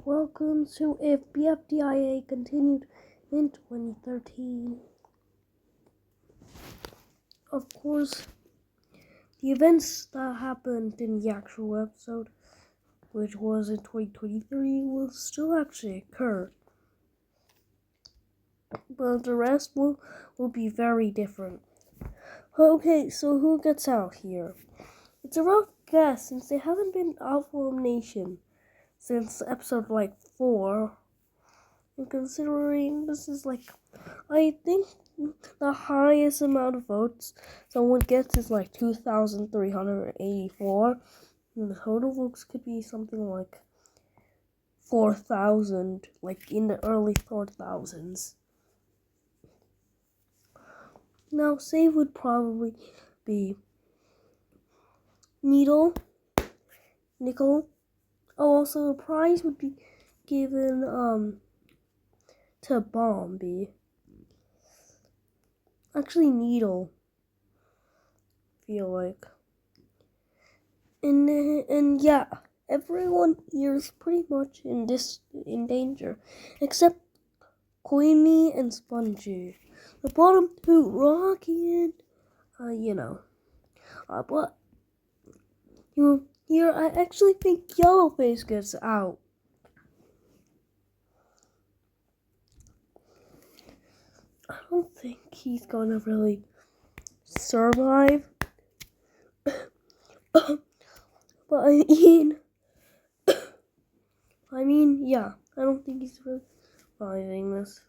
Welcome to If BFDIA continued in 2013. Of course, the events that happened in the actual episode, which was in 2023, will still actually occur. But the rest will be very different. Okay, so who gets out here? It's a rough guess since they haven't been out for elimination since episode 4. And considering this is I think the highest amount of votes someone gets is 2,384. And the total votes could be something like 4,000, in the early 4,000s. Now, save would probably be Nickel. Oh, also the prize would be given to Bombi. Actually, Needle. Feel like. And yeah, everyone here is pretty much in danger, except Queenie and Spongy. The bottom two, Rocky and but here I actually think Yellowface gets out. I don't think he's gonna really survive. But yeah, I don't think he's really surviving this.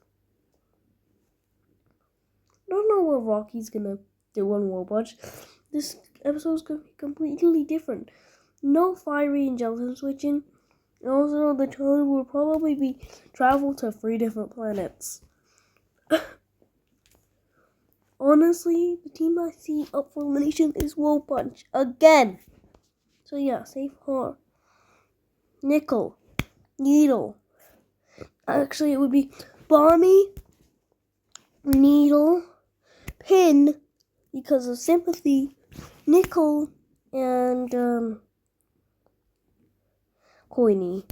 I don't know what Rocky's gonna do on Robotch. This episode's gonna be completely different. No fiery and gelatin switching. And also, the time will probably be travel to 3 different planets. Honestly, the team I see up for elimination is Robotch again. So yeah, save her. Nickel. Needle. Actually, it would be Bombi, Needle, Pin, because of sympathy, Nickel, and Coiny.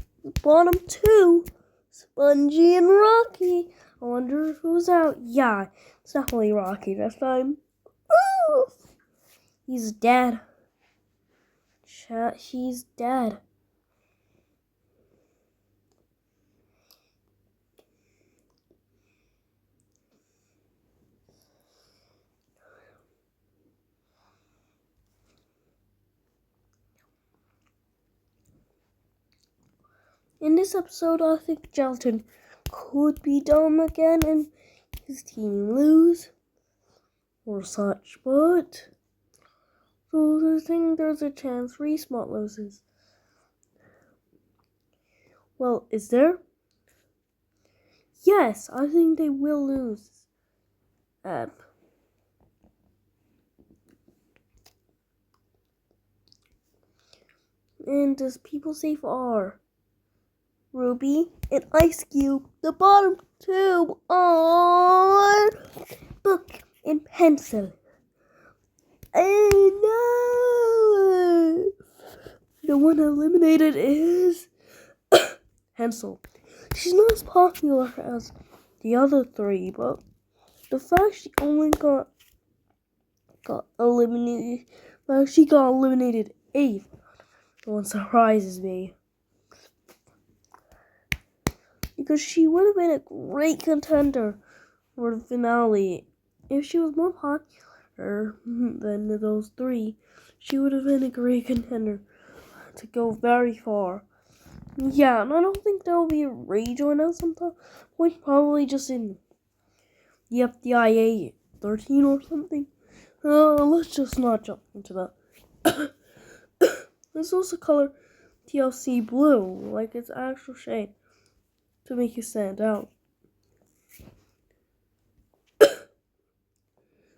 Bottom two, Spongy and Rocky. I wonder who's out. Yeah, it's definitely Rocky this time. Ooh, he's dead. Chat, he's dead. In this episode, I think Gelatin could be dumb again and his team lose or such, but I think there's a chance Resmart loses. Well, is there? Yes, I think they will lose. And as people safe are Ruby and Ice Cube, the bottom two are Book and Pencil. Oh no! The one eliminated is Hansel. She's not as popular as the other 3, but the fact she only got eliminated, she got eliminated 8th, one surprises me. Because she would have been a great contender for the finale. If she was more popular than those 3, she would have been a great contender to go very far. Yeah, and I don't think there will be a rejoin at some point, probably just in the BFDIA 13 or something. Let's just not jump into that. Let's also color TLC blue, like its actual shade, to make it stand out.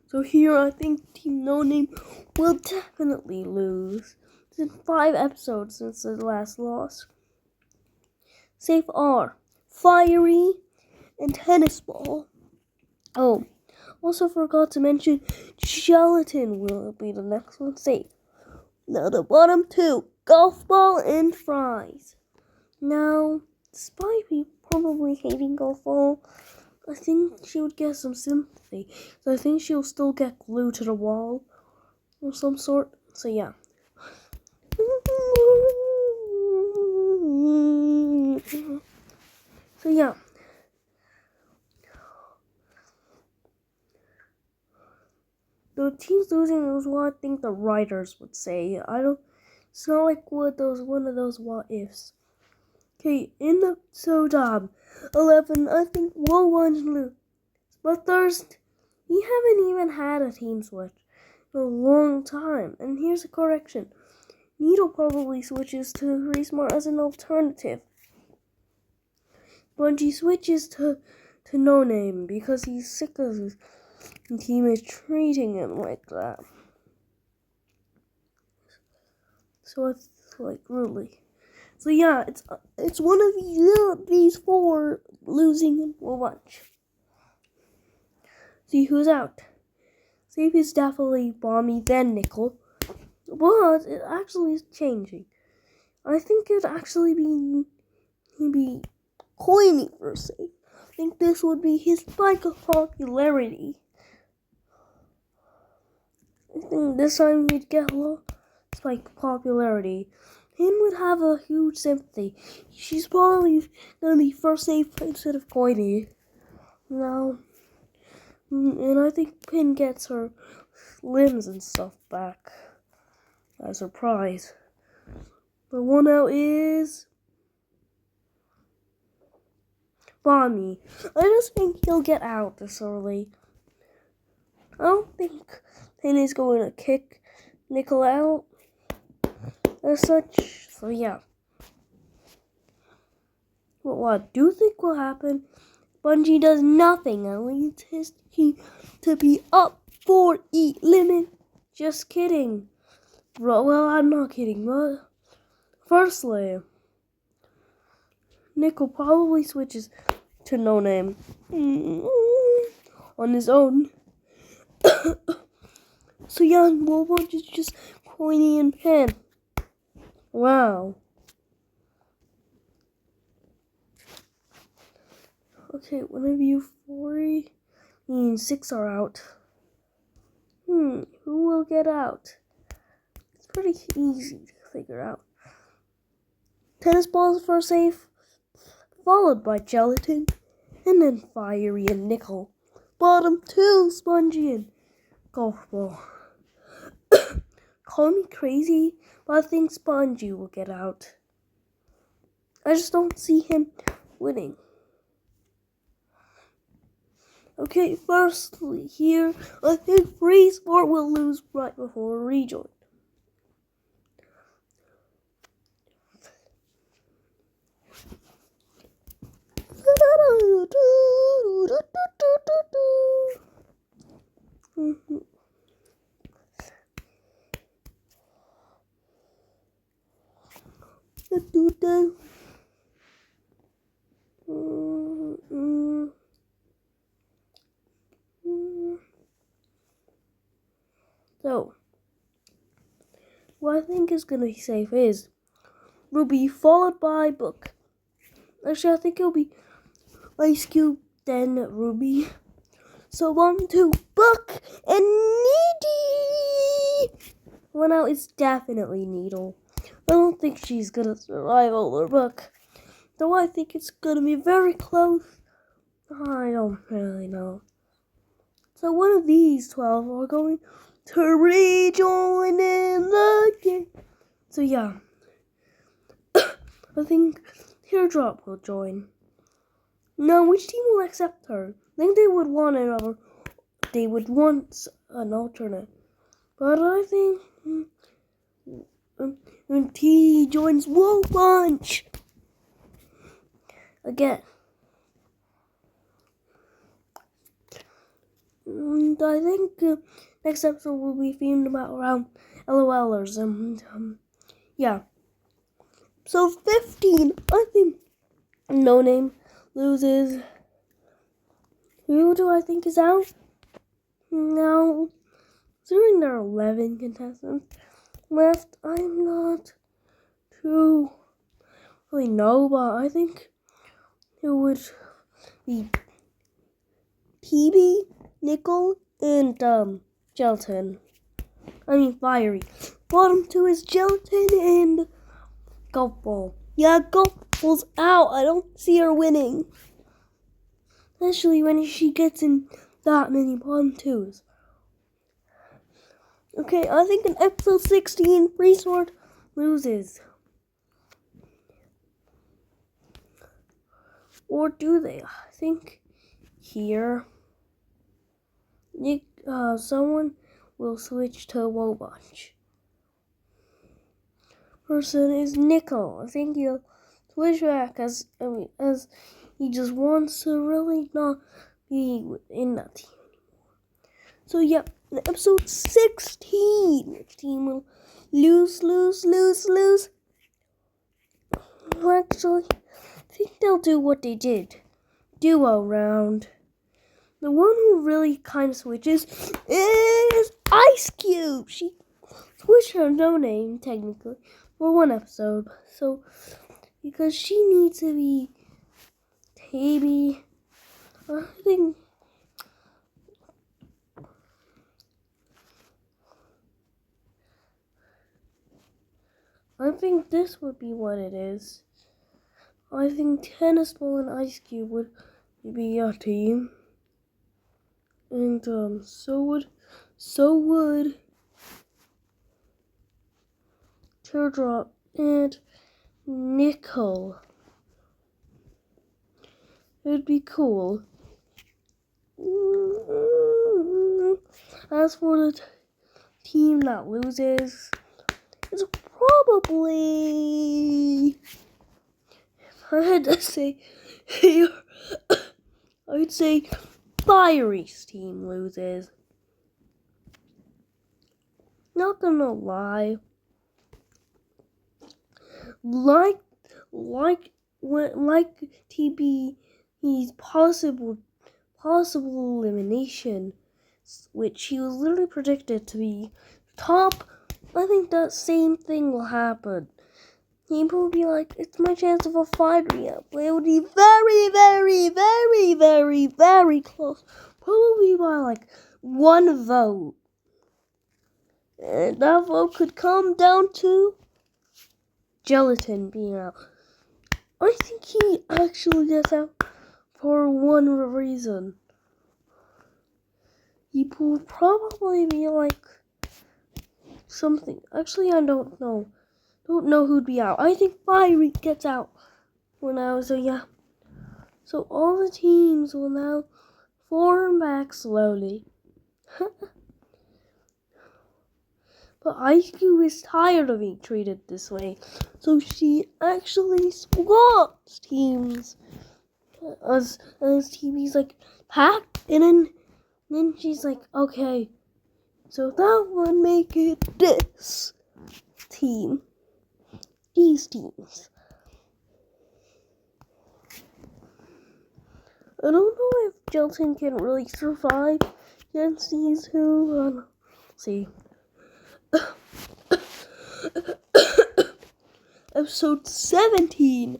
So here, I think Team No Name will definitely lose. It's been 5 episodes since the last loss. Safe are Fiery and Tennis Ball. Oh, also forgot to mention Gelatin will be the next one safe. Now the bottom two golf ball and fries. Now, despite me probably hating golf ball, I think she would get some sympathy. So I think she'll still get glued to the wall of some sort. So yeah. So yeah. The team's losing is what I think the writers would say. It's not like one of those what ifs. Okay, in the episode 11, I think we'll want to lose. But Thursday, we haven't even had a team switch in a long time. And here's a correction. Needle probably switches to Reesmart as an alternative. Bungie switches to No Name because he's sick of his teammates treating him like that. So it's like really. So yeah, it's one of these four losing and we'll watch. See who's out. Safe is definitely Bomby, then Nickel. But it actually is changing. I think it'd actually be Coiny for Safe. I think this would be his spike of popularity. I think this time he'd get a low spike of popularity. Him would have a huge sympathy. She's probably gonna be first Safe instead of Coiny. Now, and I think Pin gets her limbs and stuff back as a prize. The one out is Bomby. I just think he'll get out this early. I don't think Pin is going to kick Nickel out as such. So yeah. But what I do think will happen, Bungie does nothing and leads his team to be up 4 limit. Just kidding. Well, I'm not kidding. But firstly, Nickel probably switches to No Name on his own. So yeah, we'll watch it's just Coiny and Pen. Wow. Okay, one of you 4 and 6 are out. Who will get out? It's pretty easy to figure out. Tennis balls for Safe, followed by Gelatin, and then Fiery and Nickel. Bottom 2, Spongy and Golf Ball. Call me crazy, but I think Spongy will get out. I just don't see him winning. Okay, firstly here, I think Freesport will lose right before a rejoin. So, what I think is going to be safe is Ruby followed by Book. Actually, I think it'll be Ice Cube, then Ruby. So 1, 2, Book, and Needy. One out is definitely Needle. I don't think she's going to survive over Book. Though I think it's going to be very close. I don't really know. So one of these 12 are going to rejoin in the game. So yeah. I think Teardrop will join. Now, which team will accept her? I think they would want an alternate. But I think when T joins Whoa Bunch again. And I think next episode will be themed around LOLers. Yeah. So 15, I think No Name loses. Who do I think is out? Now, considering there are 11 contestants left, I'm not to really know, but I think it would be TB, Nickel, and Gelatin. I mean Fiery. Bottom two is Gelatin and Golf Ball. Yeah, Golf Ball's out. I don't see her winning. Especially when she gets in that many bottom twos. Okay, I think in episode 16, Free Sword loses. Or do they? I think here, someone will switch to Wobunch. Person is Nickel. I think he'll switch back as he just wants to really not be in that team anymore. So yeah, in episode 16, which team will lose? Actually, I think they'll do what they did. Duo round. The one who really kind of switches is Ice Cube. She switched her no name, technically, for one episode. So, because she needs to be Taby, I think this would be what it is. I think Tennis Ball and Ice Cube would be a team. And so would Teardrop and Nickel. It would be cool. As for the team that loses, it's probably, if I had to say, I'd say Fiery's team loses. Not gonna lie. Like TB's possible elimination, which he was literally predicted to be top. I think that same thing will happen. He will be like, it's my chance of a Fiery up. But it would be very close. Probably by like one vote. And that vote could come down to Gelatin being out. I think he actually gets out for one reason. He will probably be like something. Actually, I don't know. Don't know who'd be out. I think Fiery gets out for now. So yeah. So all the teams will now form back slowly. But Ice Cube is tired of being treated this way. So she actually swaps teams. As TV's like, packed. And then she's like, okay. So that would make it this team. These teams. I don't know if Gelatin can really survive against these two. Let's see. Episode 17.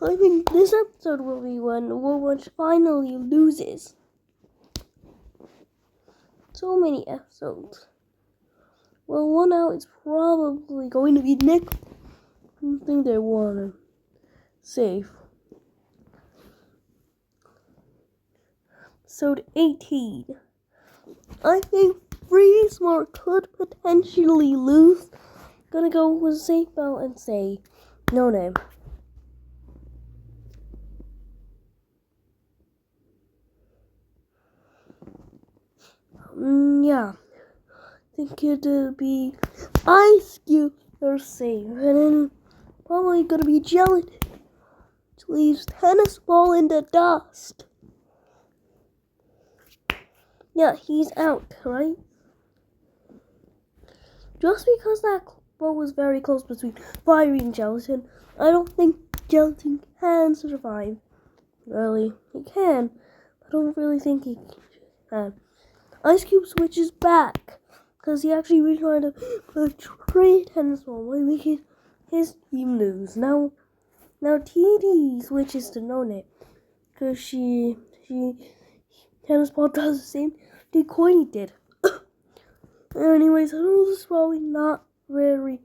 I think this episode will be when Wobunch finally loses. So many episodes. Well, one out is probably going to be Nick. I don't think they want to save. Episode 18. I think Free Smart could potentially lose. Gonna go with a safe bet and say no name. Yeah. I think it'd be Ice Cube or safe. And then probably gonna be Gelatin, which leaves Tennis Ball in the dust. Yeah, he's out, right? Just because that ball was very close between Fiery and Gelatin, I don't think Gelatin can survive. Really, he can, but I don't really think he can. Ice Cube switches back because he actually was trying to trade Tennis Ball by making his team lose. Now TD switches to no name because she tennis ball does the same thing Coiny did. Anyways, I know this is probably not very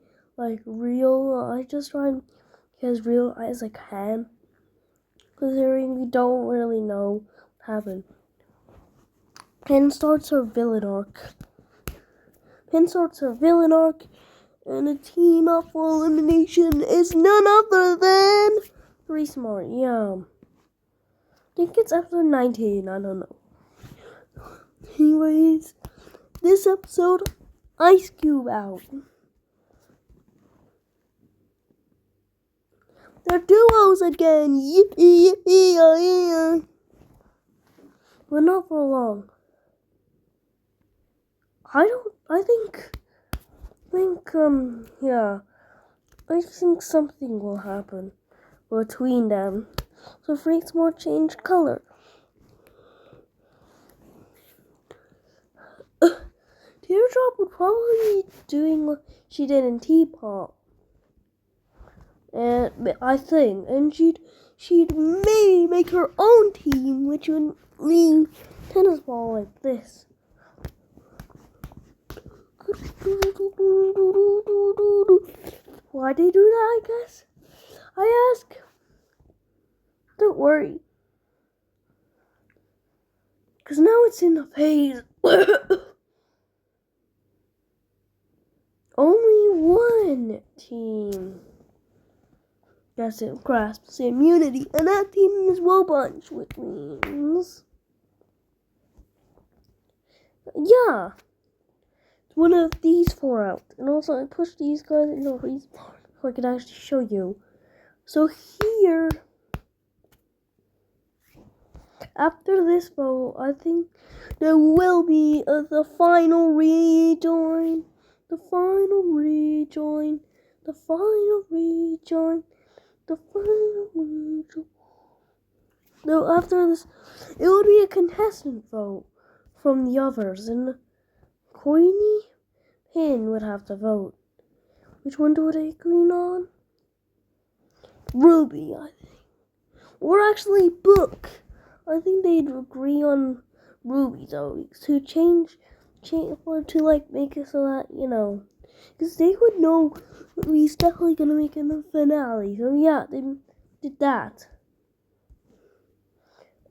real. I just try and get as real as I can considering we don't really know what happened. Pin starts her villain arc. And the team up for elimination is none other than Three Smart. Yeah. I think it's episode 19. I don't know. Anyways, this episode, Ice Cube out. They're duos again. Yippee, yippee, but not for long. I think something will happen between them. So Freaks more change color. Teardrop would probably be doing what she did in Teapot. And I think, and she'd maybe make her own team, which would leave tennis ball like this. Why'd they do that, I guess? I ask. Don't worry. Because now it's in the phase only one team grasps immunity, and that team is Wobunch, which means yeah, one of these four out. And also I pushed these guys into a freeze so I can actually show you. So here, after this vote, I think there will be the final rejoin. No, after this, it would be a contestant vote from the others, and Coiny Pin would have to vote. Which one do they agree on? Ruby, I think. Or actually Book. I think they'd agree on Ruby though, to make it so that, because they would know he's definitely gonna make it in the finale. So yeah, they did that.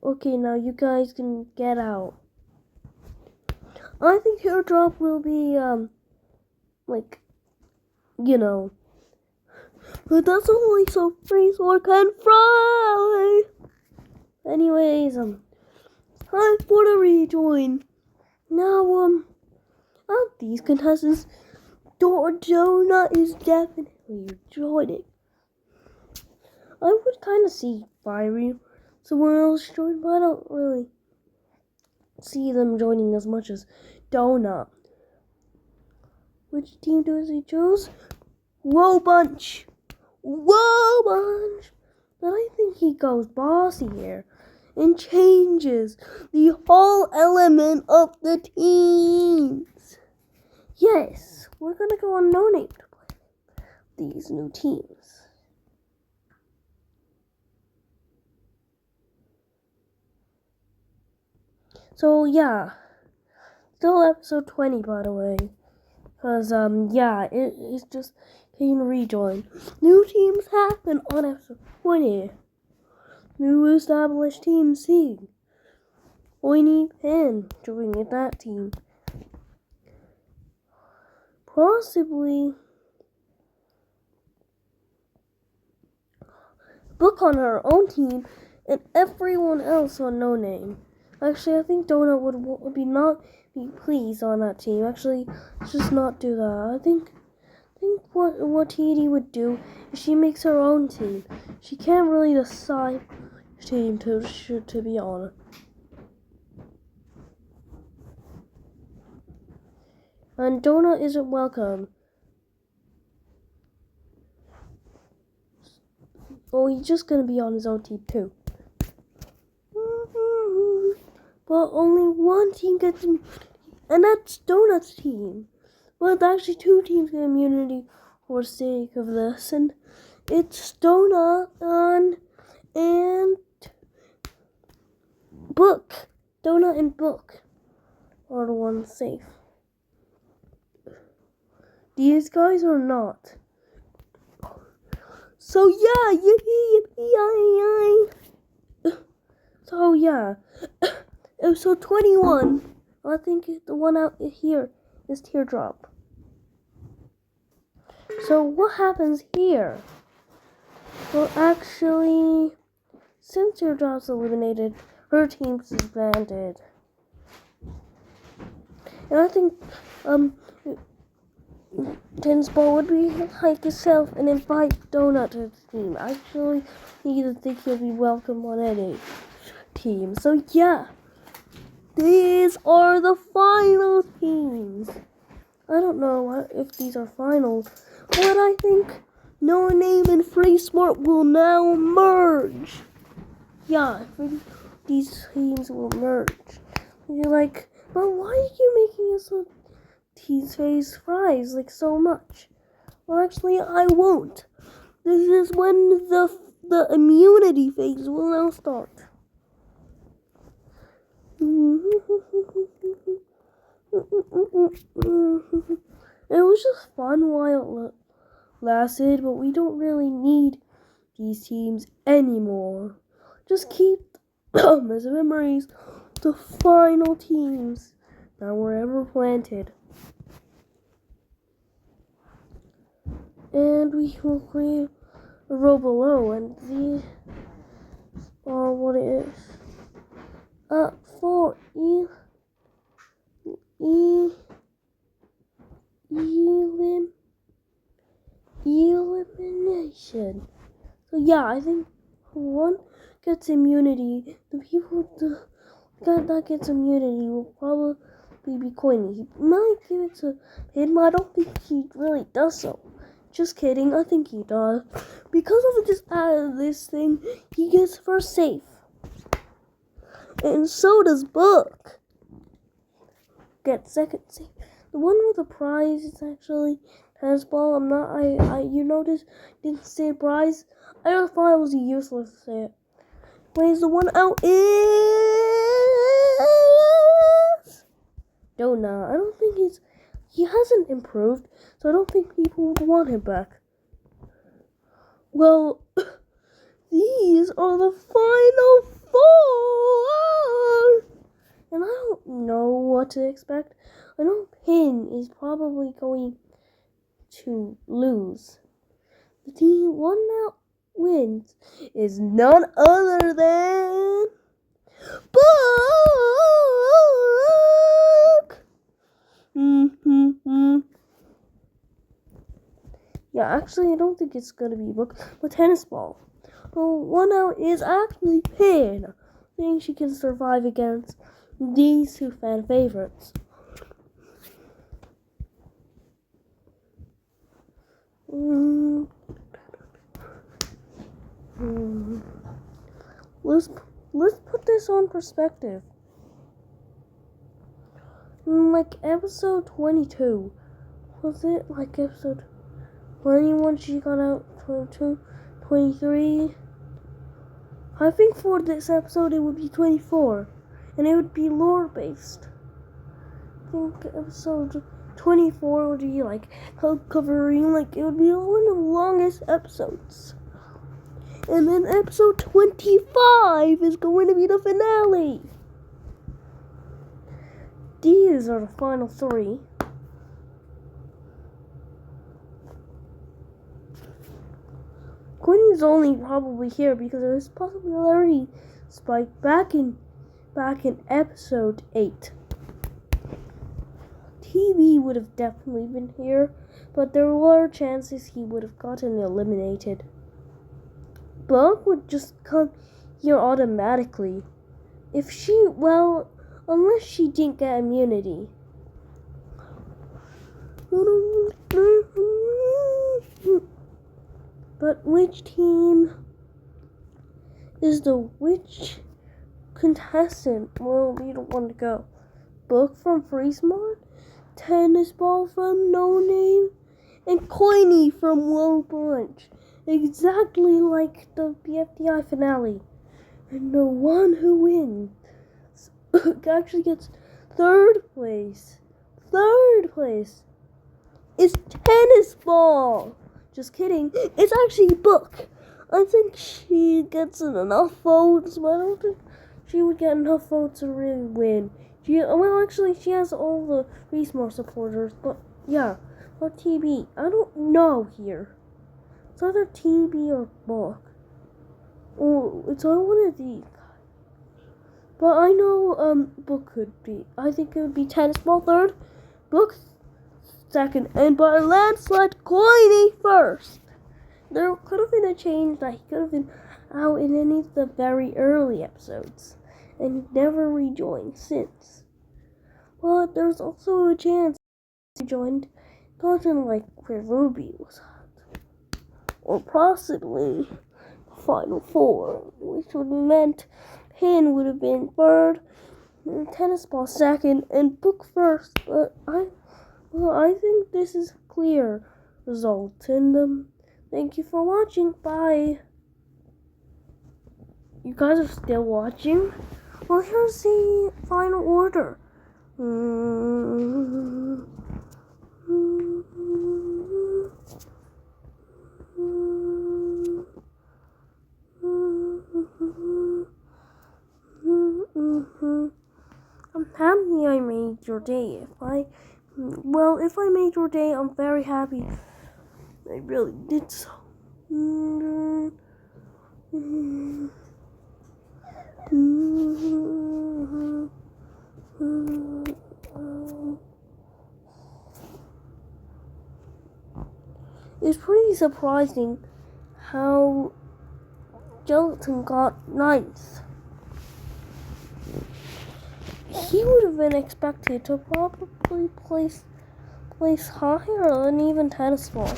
Okay, now you guys can get out. I think Teardrop will be but that's only so Freezor can fly. Anyways, time for the rejoin. Now, these contestants, Donut is definitely joining. I would kind of see Fiery, someone else join, but I don't really see them joining as much as Donut. Which team does he choose? Wobunch. But I think he goes bossy here and changes the whole element of the teams. Yes, we're gonna go on no name to play these new teams. So yeah, still episode 20 by the way, because it's just can rejoin. New teams happen on episode 20. New established team C. Coiny Pin joining that team. Possibly Book on her own team and everyone else on no name. Actually, I think Donut would not be pleased on that team. Actually, let's just not do that. I think what TD would do is she makes her own team. She can't really decide which team to be on. And Donut isn't welcome. Oh, he's just gonna be on his own team too. But only one team gets immunity, and that's Donut's team. But actually, two teams get immunity for sake of this, and it's Donut and Book. Donut and Book are the ones safe. These guys are not. So yeah, yippee. So yeah, episode 21. I think the one out here is Teardrop. So what happens here? Well, actually, since Teardrop's eliminated, her team's disbanded. And I think Tennis Ball would be like himself and invite Donut to the team. Actually, he doesn't think he'll be welcome on any team. So yeah, these are the final teams. I don't know if these are final, but I think No Name and Free Smart will now merge. Yeah, these teams will merge. And you're like, but why are you making us a tease phase fries like so much? Well, actually, I won't. This is when the immunity phase will now start. It was just fun while it lasted, but we don't really need these teams anymore. Just keep as memories the final teams that were ever planted. And we will create a row below, and these are what it is. For elimination. So yeah, I think one gets immunity. The people that gets immunity will probably be Coiny. He might give it to him, but I don't think he really does so. Just kidding, I think he does. Because of this thing, he gets first safe. And so does Book. Get second safe. The one with the prize is actually Tennis Ball. You notice didn't say prize. I just thought it was useless to say it. Where's the one out is Donut. I don't think he hasn't improved, so I don't think people would want him back. Well, these are the final 4, and I don't know what to expect. I know Pin is probably going to lose. The team one that wins is none other than Book. Yeah, actually, I don't think it's gonna be Book, but Tennis Ball. Well, one out is actually Pin. I think she can survive against these two fan favorites. Let's put this on perspective. Like episode 22, was it like episode 21 she got out, 22, 23? I think for this episode it would be 24, and it would be lore based. I think episode 24 would be like covering, like it would be one of the longest episodes. And then episode 25 is going to be the finale. These are the final 3. Queenie's only probably here because of his popularity spike back in episode 8. TV would have definitely been here, but there were chances he would have gotten eliminated. Book would just come here automatically. Unless she didn't get immunity. But which team is which contestant will be the one to go? Book from Free Smart, Tennis Ball from No Name, and Coiny from Low Bunch. Exactly like the BFDI finale. And the one who wins actually gets third place. Third place is Tennis Ball. Just kidding. It's actually Book. I think she gets enough votes, but I don't think she would get enough votes to really win. She has all the Reesmore supporters, but yeah, or TB. I don't know here. It's either TB or Book. Oh, it's all one of these. But I know Book could be. I think it would be Tennis Ball third, Book second, and by a landslide, Coiny first. There could have been a change that he could have been out in any of the very early episodes, and never rejoined since. But there's also a chance he joined, gotten like where Ruby was at, or possibly the Final Four, which would have meant Pin would have been third, Tennis Ball second, and Book first. But I think this is a clear result, and thank you for watching. Bye. You guys are still watching? Well, here's the final order. I'm happy I made your day. If I made your day, I'm very happy. I really did so. It's pretty surprising how Gelatin got ninth. He would have been expected to probably place higher than even Tennis Ball.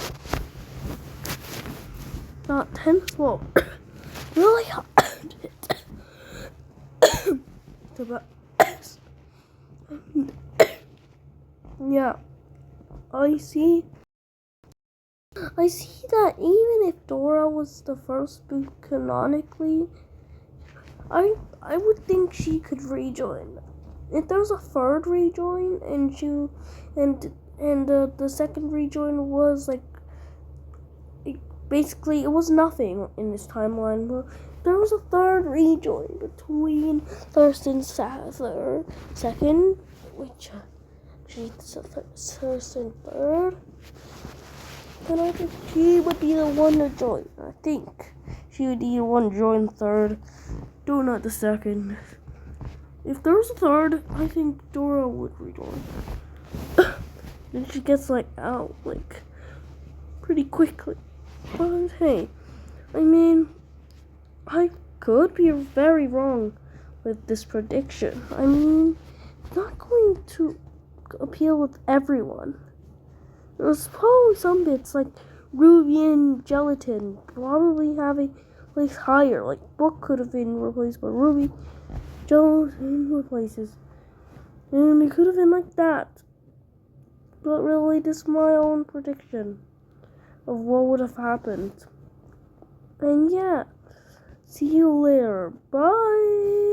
Not Tennis Ball. Really hard. Yeah, I see that even if Dora was the first book canonically, I would think she could rejoin. If there's a third rejoin and the second rejoin was basically it was nothing in this timeline, but there was a third rejoin between Thurston Sather second, which Thurston third, and I think she would be the one to join. I think she would be the one to join third, Donut the second. If there was a third, I think Dora would rejoin. Then she gets out pretty quickly. But hey, I could be very wrong with this prediction. It's not going to appeal with everyone. There's probably some bits like Ruby and Gelatin probably have a place higher. Like Book could have been replaced by Ruby, Gelatin replaces, and it could have been like that. But really, this is my own prediction of what would have happened. And yeah, see you later. Bye.